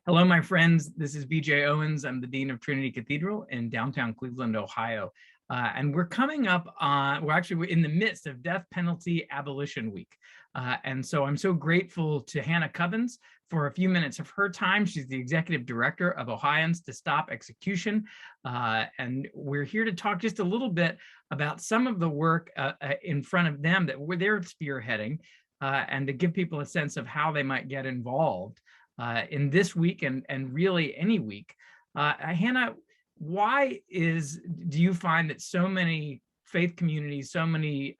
Hello, my friends. This is BJ Owens. I'm the Dean of Trinity Cathedral in downtown Cleveland, Ohio. And we're coming up on, we're in the midst of Death Penalty Abolition Week. And so I'm so grateful to Hannah Kubbins for a few minutes of her time. She's the executive director of Ohioans to Stop Execution. And we're here to talk just a little bit about some of the work in front of them that they're spearheading, and to give people a sense of how they might get involved in this week and really any week. Hannah, why do you find that so many faith communities, so many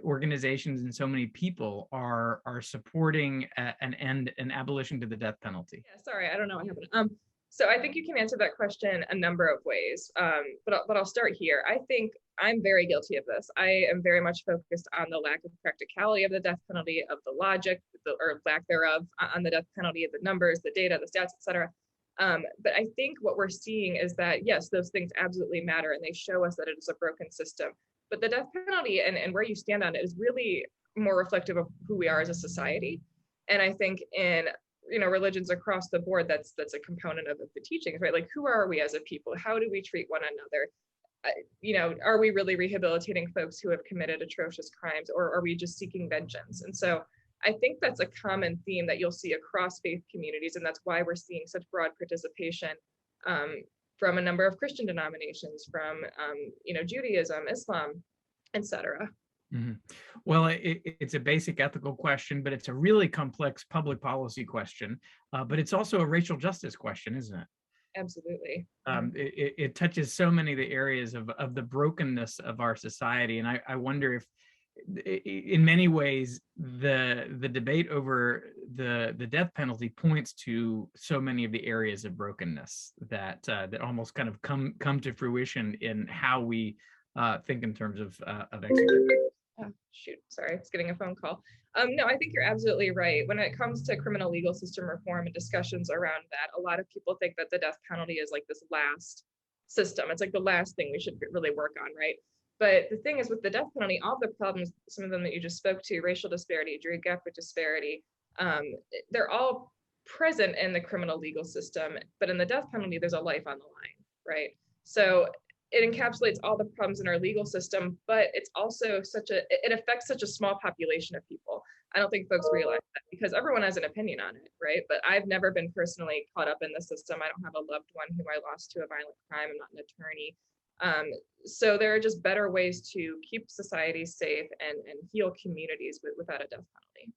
organizations, and so many people are supporting an abolition to the death penalty? Yeah, sorry, I don't know what happened. So I think you can answer that question a number of ways, but I'll start here. I think I'm very guilty of this. I am very much focused on the lack of practicality of the death penalty, of the logic, or lack thereof, on the death penalty, of the numbers, the data, the stats, etc. But I think what we're seeing is that, yes, those things absolutely matter, and they show us that it is a broken system. But the death penalty and where you stand on it is really more reflective of who we are as a society. And I think in religions across the board, that's a component of the teachings, right? Like, who are we as a people? How do we treat one another? Are we really rehabilitating folks who have committed atrocious crimes, or are we just seeking vengeance? And so I think that's a common theme that you'll see across faith communities, and that's why we're seeing such broad participation from a number of Christian denominations, from Judaism, Islam, etc. Mm-hmm. Well, it's a basic ethical question, but it's a really complex public policy question. But it's also a racial justice question, isn't it? Absolutely. It touches so many of the areas of the brokenness of our society. And I wonder if, in many ways, the debate over the death penalty points to so many of the areas of brokenness that almost kind of come to fruition in how we think in terms of execution. Oh, shoot, sorry, I was getting a phone call. No, I think you're absolutely right. When it comes to criminal legal system reform and discussions around that, a lot of people think that the death penalty is like this last system. It's like the last thing we should really work on, right? But the thing is, with the death penalty, all the problems, some of them that you just spoke to, racial disparity, geographic disparity, they're all present in the criminal legal system. But in the death penalty, there's a life on the line, right? So it encapsulates all the problems in our legal system, but it's also it affects such a small population of people. I don't think folks realize that, because everyone has an opinion on it, right? But I've never been personally caught up in the system. I don't have a loved one who I lost to a violent crime. I'm not an attorney. So there are just better ways to keep society safe and heal communities without a death penalty.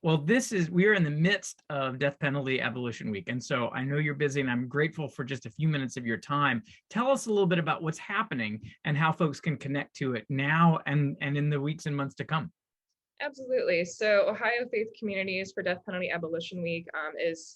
Well, we are in the midst of Death Penalty Abolition Week. And so I know you're busy, and I'm grateful for just a few minutes of your time. Tell us a little bit about what's happening and how folks can connect to it now and in the weeks and months to come. Absolutely. So Ohio Faith Communities for Death Penalty Abolition Week is,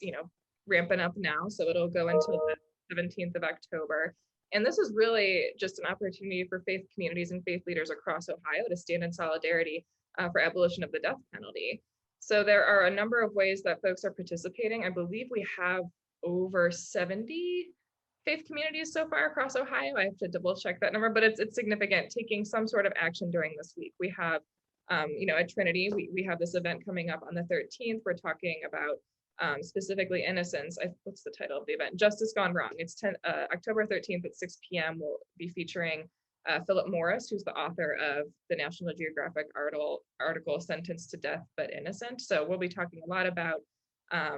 ramping up now. So it'll go until the 17th of October. And this is really just an opportunity for faith communities and faith leaders across Ohio to stand in solidarity for abolition of the death penalty. So there are a number of ways that folks are participating. I believe we have over 70 faith communities so far across Ohio. I have to double check that number, but it's significant, taking some sort of action during this week. We have, at Trinity, we have this event coming up on the 13th. We're talking about specifically innocence. What's the title of the event? Justice Gone Wrong. It's October 13th at 6 p.m. We'll be featuring Philip Morris, who's the author of the National Geographic article Sentenced to Death But Innocent. So we'll be talking a lot about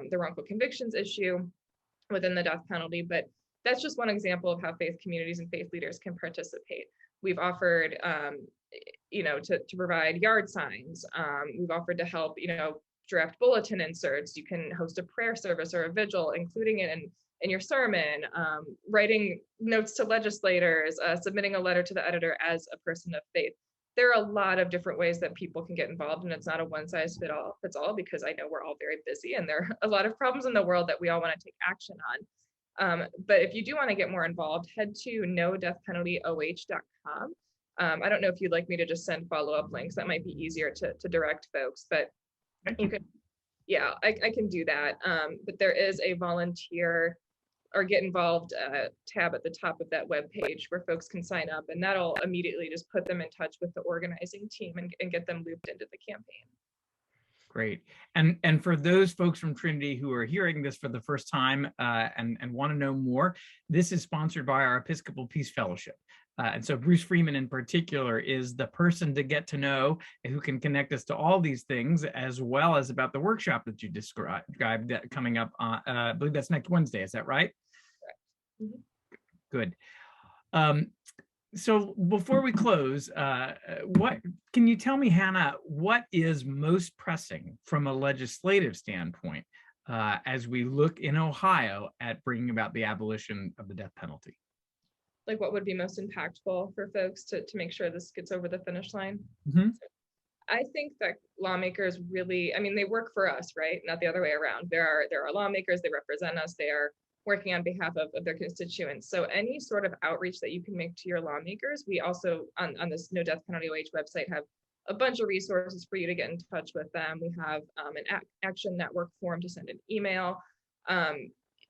the wrongful convictions issue within the death penalty, but that's just one example of how faith communities and faith leaders can participate. We've offered, to provide yard signs. We've offered to help, draft bulletin inserts. You can host a prayer service or a vigil, including it in your sermon, writing notes to legislators, submitting a letter to the editor as a person of faith. There are a lot of different ways that people can get involved, and it's not a one-size-fits all, because I know we're all very busy and there are a lot of problems in the world that we all want to take action on. But if you do want to get more involved, head to nodeathpenaltyoh.com. I don't know if you'd like me to just send follow-up links. That might be easier to direct folks, but you can, yeah, I can do that. But there is a volunteer or get involved tab at the top of that webpage where folks can sign up, and that'll immediately just put them in touch with the organizing team and get them looped into the campaign. Great. And for those folks from Trinity who are hearing this for the first time and want to know more, this is sponsored by our Episcopal Peace Fellowship. And so Bruce Freeman in particular is the person to get to know, who can connect us to all these things, as well as about the workshop that you described that coming up on, I believe that's next Wednesday. Is that right? Correct. Mm-hmm. Good. So before we close, what can you tell me, Hannah, what is most pressing from a legislative standpoint as we look in Ohio at bringing about the abolition of the death penalty? Like what would be most impactful for folks to make sure this gets over the finish line? Mm-hmm. I think that lawmakers really, I mean, they work for us, right? Not the other way around. There are lawmakers, they represent us, they are working on behalf of their constituents. So any sort of outreach that you can make to your lawmakers, we also on this No Death Penalty OH website have a bunch of resources for you to get in touch with them. We have an action network form to send an email.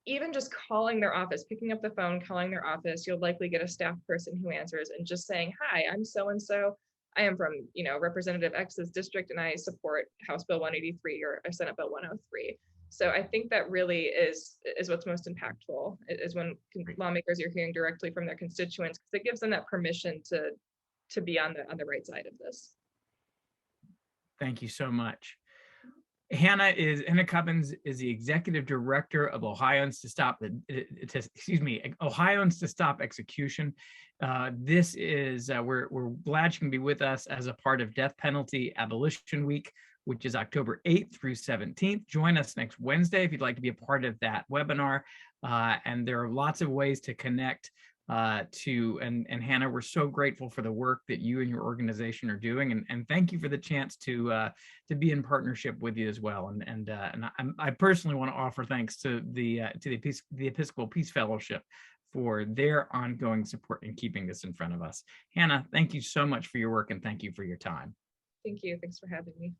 Even just calling their office, picking up the phone, calling their office, you'll likely get a staff person who answers and just saying, hi, I'm so-and-so. I am from, Representative X's district and I support House Bill 183 or Senate Bill 103. So I think that really is what's most impactful is when lawmakers are hearing directly from their constituents, because it gives them that permission to be on the right side of this. Thank you so much. Hannah Kubbins is the executive director of Ohioans to Stop Ohioans to Stop Execution. This is we're glad you can be with us as a part of Death Penalty Abolition Week, which is October 8th through 17th. Join us next Wednesday if you'd like to be a part of that webinar. And there are lots of ways to connect and Hannah, we're so grateful for the work that you and your organization are doing, and thank you for the chance to be in partnership with you as well. And I personally want to offer thanks to the Episcopal Peace Fellowship for their ongoing support in keeping this in front of us. Hannah, thank you so much for your work and thank you for your time. Thank you. Thanks for having me.